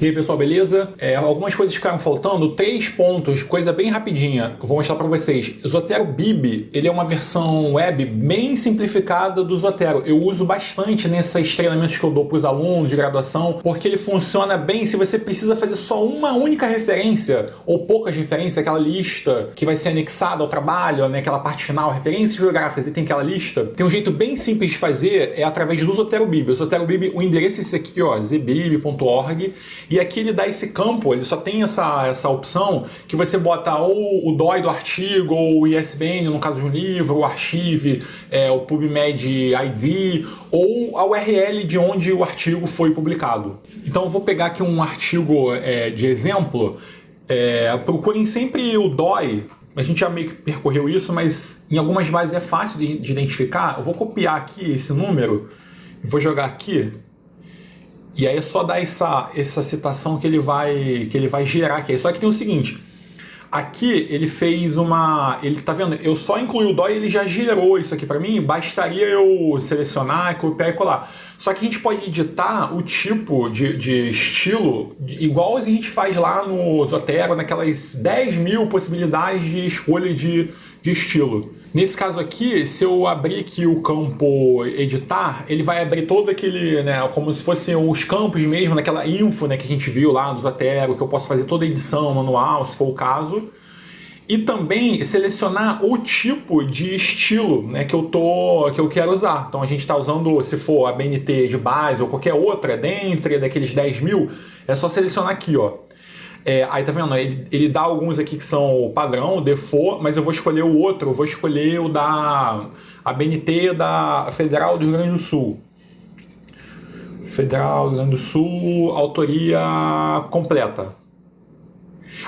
E aí pessoal, beleza? Algumas coisas ficaram faltando, 3 pontos, coisa bem rapidinha, eu vou mostrar para vocês. Zotero Bib, ele é uma versão web bem simplificada do Zotero. Eu uso bastante nesses treinamentos que eu dou para os alunos de graduação, porque ele funciona bem se você precisa fazer só uma única referência, ou poucas referências, aquela lista que vai ser anexada ao trabalho, né, aquela parte final, referências geográficas, e tem aquela lista. Tem um jeito bem simples de fazer, é através do Zotero Bib. O Zotero Bib, o endereço é esse aqui, ó, zbib.org. E aqui ele dá esse campo, ele só tem essa opção que você bota ou o DOI do artigo, ou o ISBN, no caso de um livro, o Archive, o PubMed ID, ou a URL de onde o artigo foi publicado. Então eu vou pegar aqui um artigo de exemplo. Procurem sempre o DOI. A gente já meio que percorreu isso, mas em algumas bases é fácil de identificar. Eu vou copiar aqui esse número, vou jogar aqui. E aí é só dar essa citação que ele vai gerar aqui. Só que tem o seguinte, aqui ele fez ele tá vendo? Eu só incluí o DOI e ele já gerou isso aqui para mim, bastaria eu selecionar, copiar e colar. Só que a gente pode editar o tipo de estilo, igual a gente faz lá no Zotero, naquelas 10 mil possibilidades de escolha de estilo. Nesse caso aqui, se eu abrir aqui o campo editar, ele vai abrir todo aquele, né, como se fossem os campos mesmo, naquela info, né, que a gente viu lá do Zotero, que eu posso fazer toda a edição manual, se for o caso. E também selecionar o tipo de estilo, né, que eu quero usar. Então a gente está usando, se for a BNT de base ou qualquer outra, dentre daqueles 10 mil, é só selecionar aqui, ó. Aí tá vendo? Ele dá alguns aqui que são o padrão, o default, mas eu vou escolher o outro, eu vou escolher o da BNT da Federal do Rio Grande do Sul. Federal do Rio Grande do Sul, autoria completa.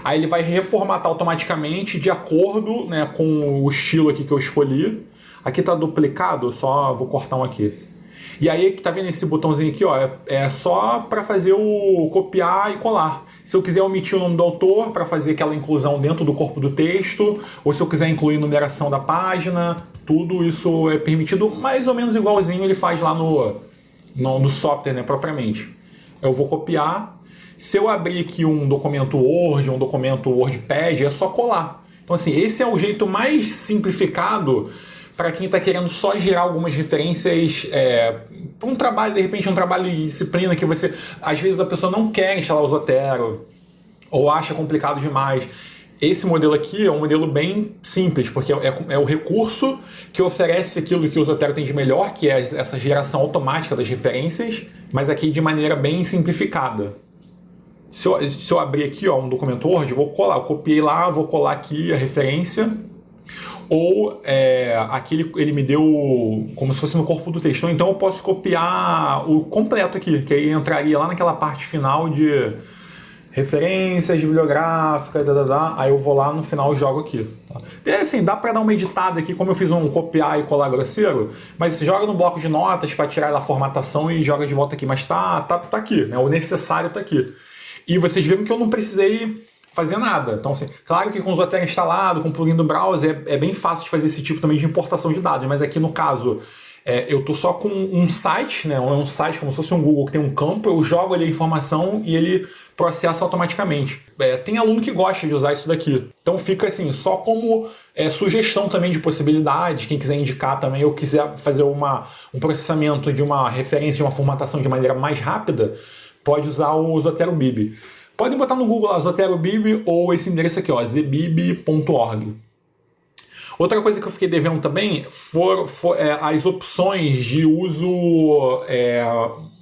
Aí ele vai reformatar automaticamente de acordo, né, com o estilo aqui que eu escolhi. Aqui tá duplicado, só vou cortar um aqui. E aí, tá vendo esse botãozinho aqui, ó, é só para fazer o copiar e colar. Se eu quiser omitir o nome do autor para fazer aquela inclusão dentro do corpo do texto, ou se eu quiser incluir numeração da página, tudo isso é permitido, mais ou menos igualzinho ele faz lá no software, né, propriamente. Eu vou copiar. Se eu abrir aqui um documento Word, um documento WordPad, é só colar. Então, assim, esse é o jeito mais simplificado para quem está querendo só gerar algumas referências para um trabalho, de repente um trabalho de disciplina que você, às vezes a pessoa não quer instalar o Zotero ou acha complicado demais. Esse modelo aqui é um modelo bem simples, porque é o recurso que oferece aquilo que o Zotero tem de melhor, que é essa geração automática das referências, mas aqui de maneira bem simplificada. Se eu abrir aqui, ó, um documento Word, vou colar, eu copiei lá, vou colar aqui a referência. Ou aqui ele me deu como se fosse no corpo do texto. Então eu posso copiar o completo aqui, que aí entraria lá naquela parte final de referências bibliográficas, aí eu vou lá no final e jogo aqui. Tá? Assim, dá para dar uma editada aqui, como eu fiz um copiar e colar grosseiro, mas joga no bloco de notas para tirar da formatação e joga de volta aqui. Mas tá aqui, né? O necessário tá aqui. E vocês viram que eu não precisei fazer nada. Então, assim, claro que com o Zotero instalado, com o plugin do browser, é bem fácil de fazer esse tipo também de importação de dados, mas aqui no caso, eu tô só com um site, né? Um site como se fosse um Google que tem um campo, eu jogo ali a informação e ele processa automaticamente. Tem aluno que gosta de usar isso daqui. Então fica assim, só como sugestão também de possibilidades, quem quiser indicar também, ou quiser fazer um processamento de uma referência, de uma formatação de maneira mais rápida, pode usar o Zotero Bib. Podem botar no Google lá, Zotero Bib, ou esse endereço aqui, ó, zbib.org. Outra coisa que eu fiquei devendo também foram as opções de uso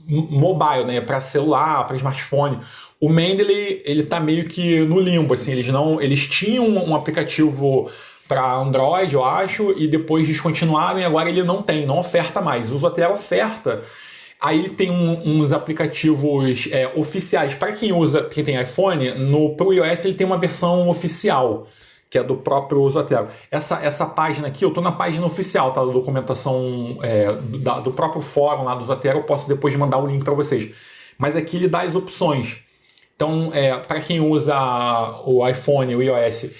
mobile, né, para celular, para smartphone. O Mendeley, ele tá meio que no limbo, assim, eles tinham um aplicativo para Android, eu acho, e depois descontinuaram e agora ele não oferta mais. O Zotero oferta. Aí tem uns aplicativos oficiais. Para quem tem iPhone, pro iOS ele tem uma versão oficial, que é do próprio Zotero. Essa página aqui, eu estou na página oficial, tá, da documentação do próprio fórum lá do Zotero, eu posso depois mandar o link para vocês. Mas aqui ele dá as opções. Então, para quem usa o iPhone, o iOS,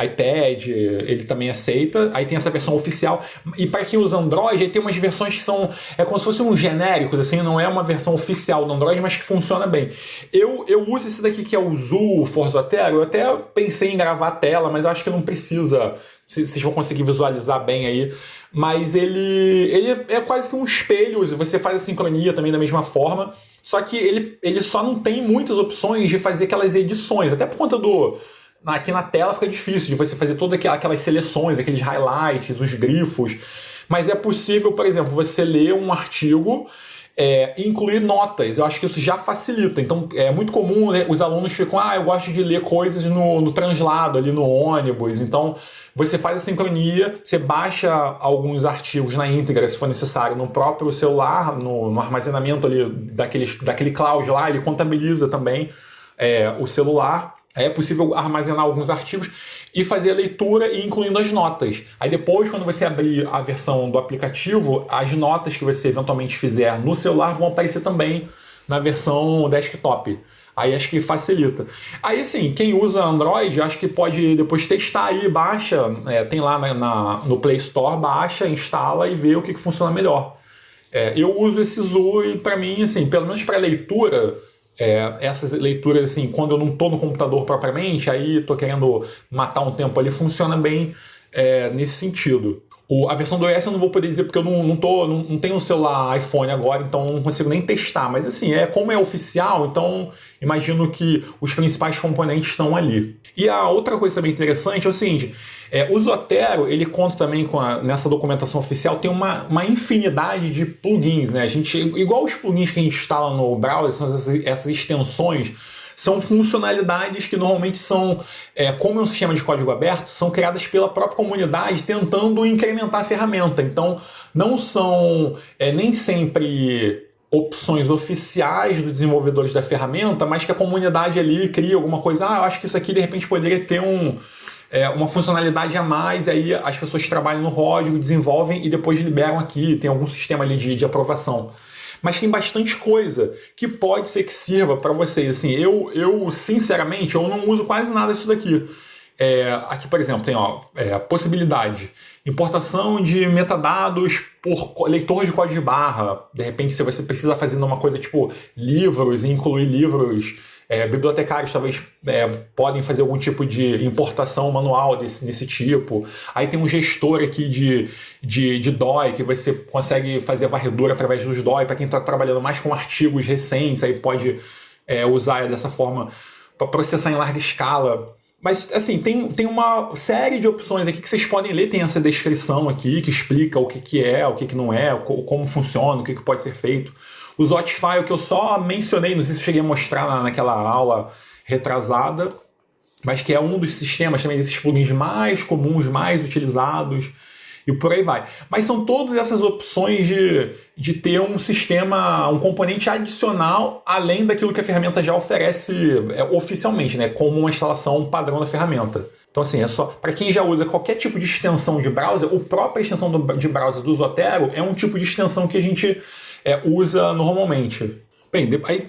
iPad, ele também aceita. Aí tem essa versão oficial. E para quem usa Android, aí tem umas versões que são... É como se fossem uns genéricos, assim, não é uma versão oficial do Android, mas que funciona bem. Eu uso esse daqui que é o Zoo for Zotero. Eu até pensei em gravar a tela, mas eu acho que não precisa. Vocês vão conseguir visualizar bem aí. Mas ele é quase que um espelho. Você faz a sincronia também da mesma forma. Só que ele só não tem muitas opções de fazer aquelas edições. Até por conta do... Aqui na tela fica difícil de você fazer todas aquelas seleções, aqueles highlights, os grifos. Mas é possível, por exemplo, você ler um artigo e incluir notas. Eu acho que isso já facilita. Então é muito comum, né, os alunos ficam, eu gosto de ler coisas no translado, ali no ônibus. Então você faz a sincronia, você baixa alguns artigos na íntegra, se for necessário, no próprio celular, no armazenamento ali daquele cloud lá, ele contabiliza também o celular. É possível armazenar alguns artigos e fazer a leitura e incluindo as notas. Aí depois, quando você abrir a versão do aplicativo, as notas que você eventualmente fizer no celular vão aparecer também na versão desktop. Aí acho que facilita. Aí assim, quem usa Android, acho que pode depois testar aí, baixa, tem lá no Play Store, baixa, instala e vê o que funciona melhor. Eu uso esse Zoo e para mim, assim, pelo menos para leitura... essas leituras, assim, quando eu não estou no computador propriamente, aí estou querendo matar um tempo ali, funciona bem nesse sentido. A versão do iOS eu não vou poder dizer porque eu não tenho um celular iPhone agora, então não consigo nem testar. Mas assim, como é oficial, então imagino que os principais componentes estão ali. E a outra coisa também interessante é o seguinte, o Zotero, ele conta também nessa documentação oficial, tem uma infinidade de plugins, né? Igual os plugins que a gente instala no browser, são essas extensões, são funcionalidades que normalmente são, como é um sistema de código aberto, são criadas pela própria comunidade tentando incrementar a ferramenta. Então, não são nem sempre opções oficiais dos desenvolvedores da ferramenta, mas que a comunidade ali cria alguma coisa. Eu acho que isso aqui de repente poderia ter uma funcionalidade a mais, e aí as pessoas trabalham no código, desenvolvem e depois liberam aqui, tem algum sistema ali de aprovação. Mas tem bastante coisa que pode ser que sirva para vocês. Assim, eu sinceramente, eu não uso quase nada disso daqui. Aqui, por exemplo, tem a possibilidade. Importação de metadados por leitor de código de barra. De repente, se você precisa fazer uma coisa tipo livros e incluir livros, bibliotecários talvez podem fazer algum tipo de importação manual desse tipo. Aí tem um gestor aqui de DOI, que você consegue fazer a varredura através dos DOI para quem está trabalhando mais com artigos recentes, aí pode usar dessa forma para processar em larga escala. Mas, assim, tem uma série de opções aqui que vocês podem ler, tem essa descrição aqui que explica o que é, o que não é, como funciona, o que pode ser feito. O Zotify, que eu só mencionei, não sei se eu cheguei a mostrar naquela aula retrasada, mas que é um dos sistemas também desses plugins mais comuns, mais utilizados, e por aí vai. Mas são todas essas opções de ter um sistema, um componente adicional, além daquilo que a ferramenta já oferece oficialmente, né, como uma instalação padrão da ferramenta. Então, assim, é só para quem já usa qualquer tipo de extensão de browser, a própria extensão de browser do Zotero é um tipo de extensão que a gente usa normalmente. Bem, aí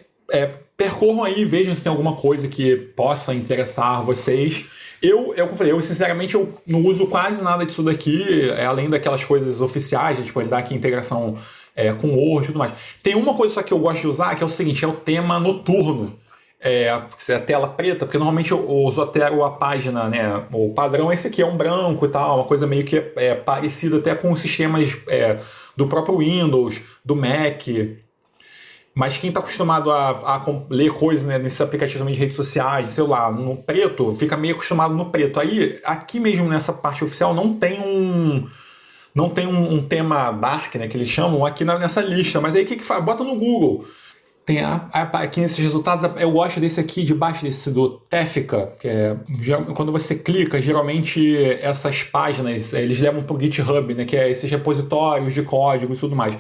percorram aí, vejam se tem alguma coisa que possa interessar vocês. Como eu falei, sinceramente eu não uso quase nada disso daqui, além daquelas coisas oficiais, tipo, ele dá aqui integração com o Word e tudo mais. Tem uma coisa só que eu gosto de usar, que é o seguinte, é o tema noturno. A tela preta, porque normalmente o Zotero, a página, né, o padrão é esse aqui, é um branco e tal, uma coisa meio que parecida até com os sistemas do próprio Windows, do Mac. Mas quem está acostumado a ler coisas, né, nesses aplicativos também de redes sociais, de celular, no preto, fica meio acostumado no preto. Aí, aqui mesmo nessa parte oficial, não tem um tema dark, né, que eles chamam, aqui nessa lista. Mas aí o que faz? Bota no Google. Tem aqui nesses resultados, eu gosto desse aqui, debaixo desse do Tefka, que quando você clica, geralmente essas páginas, eles levam para o GitHub, né, que é esses repositórios de código e tudo mais.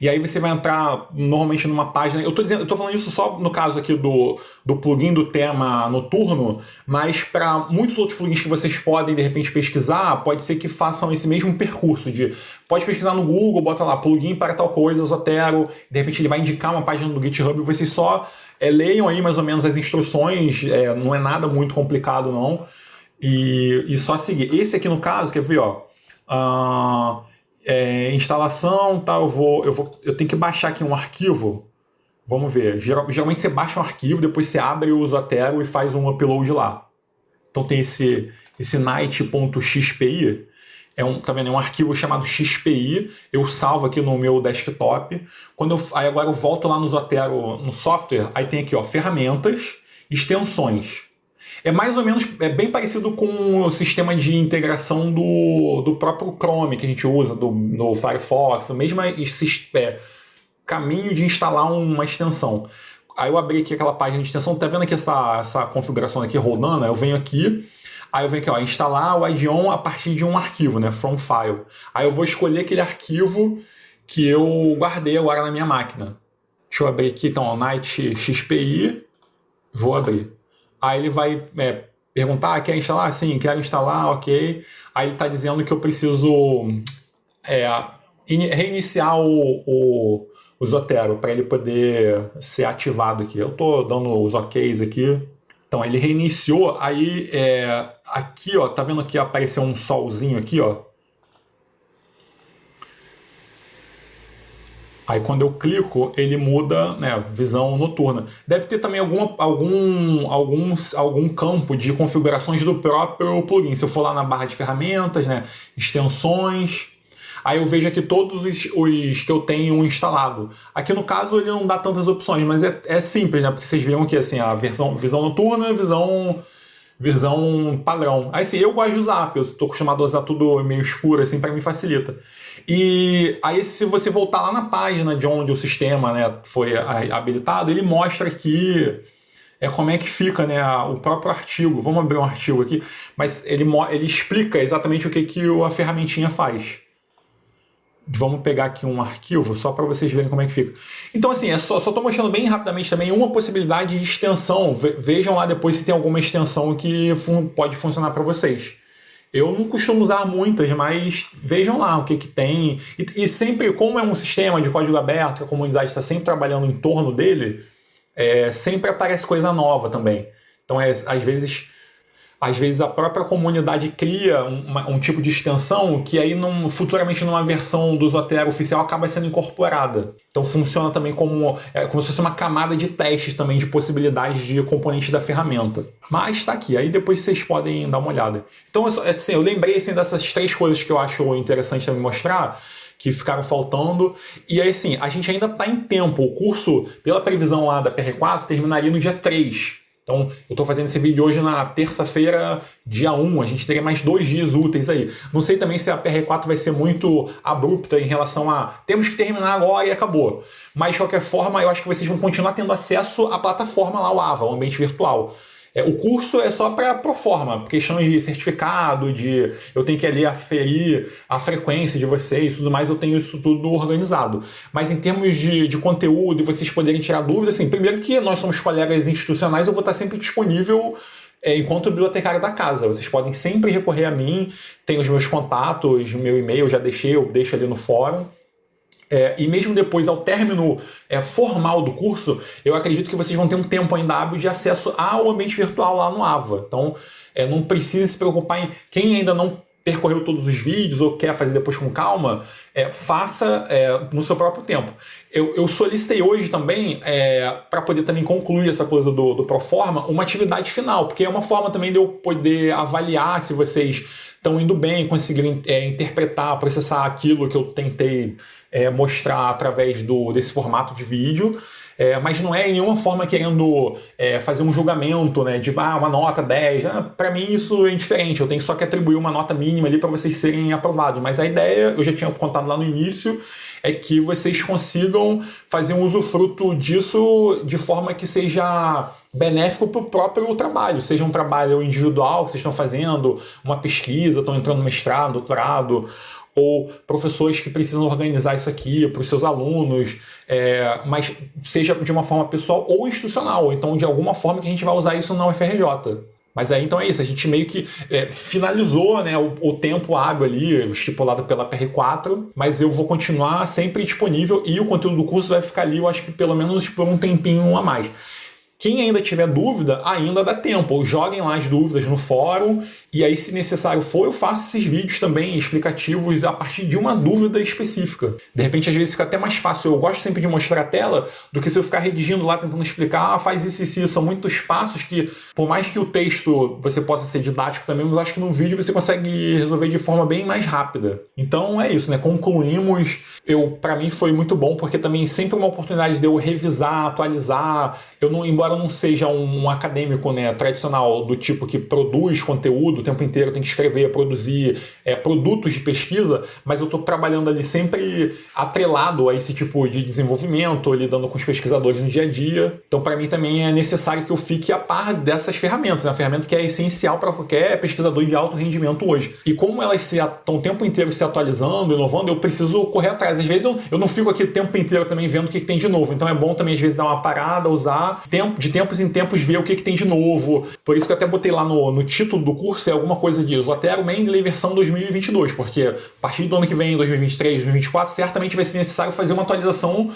E aí você vai entrar normalmente numa página... Eu tô falando isso só no caso aqui do plugin do tema noturno, mas para muitos outros plugins que vocês podem, de repente, pesquisar, pode ser que façam esse mesmo percurso pode pesquisar no Google, bota lá, plugin para tal coisa, Zotero, de repente ele vai indicar uma página do GitHub e vocês só leiam aí mais ou menos as instruções, não é nada muito complicado não. E só seguir. Esse aqui, no caso, quer ver, ó, instalação, tá, eu tenho que baixar aqui um arquivo. Vamos ver. Geralmente você baixa um arquivo, depois você abre o Zotero e faz um upload lá. Então tem esse night.xpi, tá vendo? É um arquivo chamado XPI, eu salvo aqui no meu desktop. Aí agora eu volto lá no Zotero, no software, aí tem aqui, ó, ferramentas, extensões. É mais ou menos, é bem parecido com o sistema de integração do próprio Chrome que a gente usa, no Firefox, o mesmo caminho de instalar uma extensão. Aí eu abri aqui aquela página de extensão, tá vendo aqui essa configuração aqui rodando? Eu venho aqui, aí eu venho aqui, ó, instalar o IDEON a partir de um arquivo, né, from file. Aí eu vou escolher aquele arquivo que eu guardei agora na minha máquina. Deixa eu abrir aqui, então, ó, Night XPI, vou abrir. Aí ele vai perguntar, quer instalar? Sim, quero instalar, ok. Aí ele está dizendo que eu preciso reiniciar o Zotero para ele poder ser ativado aqui. Eu estou dando os OKs aqui. Então ele reiniciou, aí aqui, ó, tá vendo que apareceu um solzinho aqui, ó. Aí quando eu clico, ele muda, né, visão noturna. Deve ter também algum campo de configurações do próprio plugin. Se eu for lá na barra de ferramentas, né, extensões, aí eu vejo aqui todos os que eu tenho instalado. Aqui no caso ele não dá tantas opções, mas é simples, né, porque vocês viram que assim, a visão noturna, visão padrão. Aí sim, eu gosto de usar, porque eu estou acostumado a usar tudo meio escuro, assim, para mim facilita. E aí se você voltar lá na página de onde o sistema, né, foi habilitado, ele mostra aqui como é que fica, né, o próprio artigo. Vamos abrir um artigo aqui, mas ele explica exatamente o que a ferramentinha faz. Vamos pegar aqui um arquivo só para vocês verem como é que fica. Então assim, só estou mostrando bem rapidamente também uma possibilidade de extensão. Vejam lá depois se tem alguma extensão que pode funcionar para vocês. Eu não costumo usar muitas, mas vejam lá o que tem. E sempre, como é um sistema de código aberto, que a comunidade está sempre trabalhando em torno dele, sempre aparece coisa nova também. Então às vezes a própria comunidade cria um tipo de extensão que aí futuramente numa versão do Zotero oficial acaba sendo incorporada. Então funciona também como se fosse uma camada de testes também de possibilidades de componentes da ferramenta. Mas está aqui, aí depois vocês podem dar uma olhada. Então assim, eu lembrei assim, dessas 3 coisas que eu acho interessante também mostrar, que ficaram faltando. E aí assim, a gente ainda está em tempo. O curso, pela previsão lá da PR4, terminaria no dia 3. Então, eu estou fazendo esse vídeo hoje na terça-feira, dia 1, a gente teria mais 2 dias úteis aí. Não sei também se a PR4 vai ser muito abrupta em relação a temos que terminar agora e acabou. Mas, de qualquer forma, eu acho que vocês vão continuar tendo acesso à plataforma lá, o AVA, o ambiente virtual. O curso é só para proforma, questões de certificado, eu tenho que ali aferir a frequência de vocês e tudo mais, eu tenho isso tudo organizado. Mas em termos de conteúdo e vocês poderem tirar dúvidas, assim, primeiro que nós somos colegas institucionais, eu vou estar sempre disponível enquanto bibliotecário da casa. Vocês podem sempre recorrer a mim, tem os meus contatos, meu e-mail, eu deixo ali no fórum. E mesmo depois, ao término formal do curso, eu acredito que vocês vão ter um tempo ainda hábil de acesso ao ambiente virtual lá no AVA. Então, não precisa se preocupar em quem ainda não percorreu todos os vídeos ou quer fazer depois com calma, faça no seu próprio tempo. Eu solicitei hoje também, para poder também concluir essa coisa do Proforma, uma atividade final, porque é uma forma também de eu poder avaliar se vocês estão indo bem, conseguiram interpretar, processar aquilo que eu tentei mostrar através desse formato de vídeo. Mas não é em nenhuma forma querendo fazer um julgamento, né, de uma nota 10. Para mim isso é indiferente, eu tenho só que atribuir uma nota mínima ali para vocês serem aprovados. Mas a ideia, eu já tinha contado lá no início, é que vocês consigam fazer um usufruto disso de forma que seja benéfico para o próprio trabalho, seja um trabalho individual que vocês estão fazendo, uma pesquisa, estão entrando no mestrado, doutorado, ou professores que precisam organizar isso aqui para os seus alunos, mas seja de uma forma pessoal ou institucional, ou então de alguma forma que a gente vai usar isso na UFRJ. Mas aí então é isso, a gente meio que finalizou, né, o tempo hábil ali, estipulado pela PR4, mas eu vou continuar sempre disponível e o conteúdo do curso vai ficar ali, eu acho que pelo menos por um tempinho a mais. Quem ainda tiver dúvida, ainda dá tempo. Joguem lá as dúvidas no fórum E aí, se necessário for, eu faço esses vídeos também explicativos a partir de uma dúvida específica. De repente, às vezes fica até mais fácil. Eu gosto sempre de mostrar a tela do que se eu ficar redigindo lá, tentando explicar, faz isso e isso. São muitos passos que, por mais que o texto você possa ser didático também, mas acho que no vídeo você consegue resolver de forma bem mais rápida. Então é isso, né? Concluímos. Para mim foi muito bom, porque também sempre uma oportunidade de eu revisar, atualizar. Embora eu não seja um acadêmico, né, tradicional, do tipo que produz conteúdo o tempo inteiro, tem que escrever, produzir produtos de pesquisa, mas eu estou trabalhando ali sempre atrelado a esse tipo de desenvolvimento, lidando com os pesquisadores no dia a dia. Então, para mim também é necessário que eu fique a par dessas ferramentas, né? Uma ferramenta que é essencial para qualquer pesquisador de alto rendimento hoje. E como elas estão o tempo inteiro se atualizando, inovando, eu preciso correr atrás. Às vezes eu não fico aqui o tempo inteiro também vendo o que tem de novo. Então é bom também, às vezes, dar uma parada, usar, de tempos em tempos, ver o que tem de novo. Por isso que eu até botei lá no título do curso, alguma coisa de Zotero Mendeley versão 2022, porque a partir do ano que vem, 2023, 2024, certamente vai ser necessário fazer uma atualização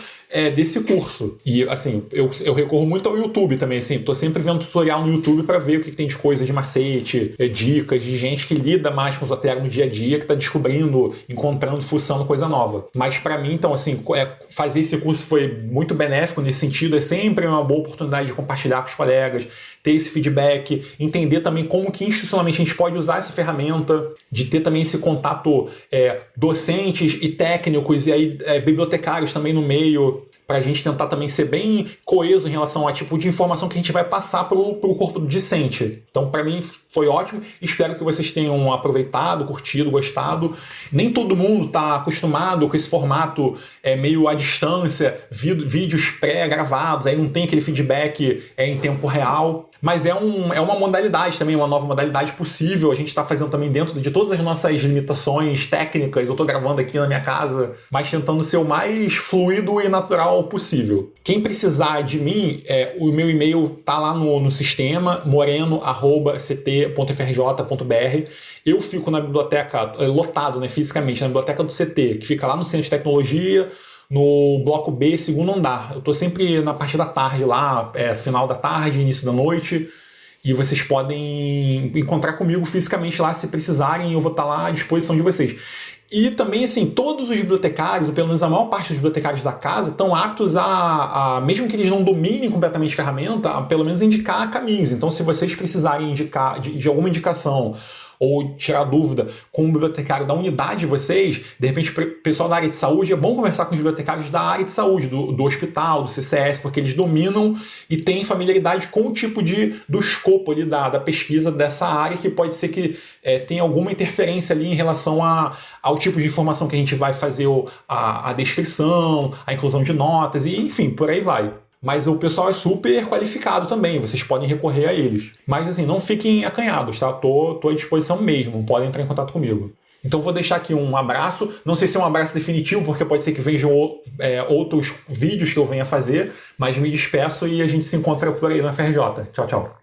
desse curso. E, assim, eu recorro muito ao YouTube também, assim, tô sempre vendo tutorial no YouTube para ver o que tem de coisa, de macete, dicas, de gente que lida mais com Zotero no dia a dia, que tá descobrindo, encontrando, fuçando coisa nova. Mas para mim, então, assim, fazer esse curso foi muito benéfico nesse sentido, é sempre uma boa oportunidade de compartilhar com os colegas, ter esse feedback, entender também como que institucionalmente a gente pode usar essa ferramenta, de ter também esse contato docentes e técnicos, e aí bibliotecários também no meio, para a gente tentar também ser bem coeso em relação ao tipo de informação que a gente vai passar para o corpo discente. Então, para mim, foi ótimo. Espero que vocês tenham aproveitado, curtido, gostado. Nem todo mundo está acostumado com esse formato meio à distância, vídeos pré-gravados, aí não tem aquele feedback em tempo real. Mas é uma modalidade também, uma nova modalidade possível. A gente está fazendo também dentro de todas as nossas limitações técnicas. Eu estou gravando aqui na minha casa, mas tentando ser o mais fluido e natural possível. Quem precisar de mim, o meu e-mail tá lá no sistema, moreno@ct.frj.br. Eu fico na biblioteca, lotado, né, fisicamente, na biblioteca do CT, que fica lá no Centro de Tecnologia, no bloco B, segundo andar. Eu estou sempre na parte da tarde lá, final da tarde, início da noite, e vocês podem encontrar comigo fisicamente lá se precisarem, eu vou estar lá à disposição de vocês. E também, assim, todos os bibliotecários, ou pelo menos a maior parte dos bibliotecários da casa, estão aptos mesmo que eles não dominem completamente a ferramenta, a pelo menos indicar caminhos. Então, se vocês precisarem indicar de alguma indicação ou tirar dúvida com o bibliotecário da unidade de vocês, de repente, pessoal da área de saúde, é bom conversar com os bibliotecários da área de saúde, do hospital, do CCS, porque eles dominam e têm familiaridade com o tipo do escopo ali da pesquisa dessa área, que pode ser que tenha alguma interferência ali em relação ao tipo de informação que a gente vai fazer a descrição, a inclusão de notas, e enfim, por aí vai. Mas o pessoal é super qualificado também, vocês podem recorrer a eles. Mas assim, não fiquem acanhados, tá? Tô à disposição mesmo, podem entrar em contato comigo. Então vou deixar aqui um abraço, não sei se é um abraço definitivo, porque pode ser que vejam outros vídeos que eu venha fazer, mas me despeço e a gente se encontra por aí na FRJ. Tchau, tchau.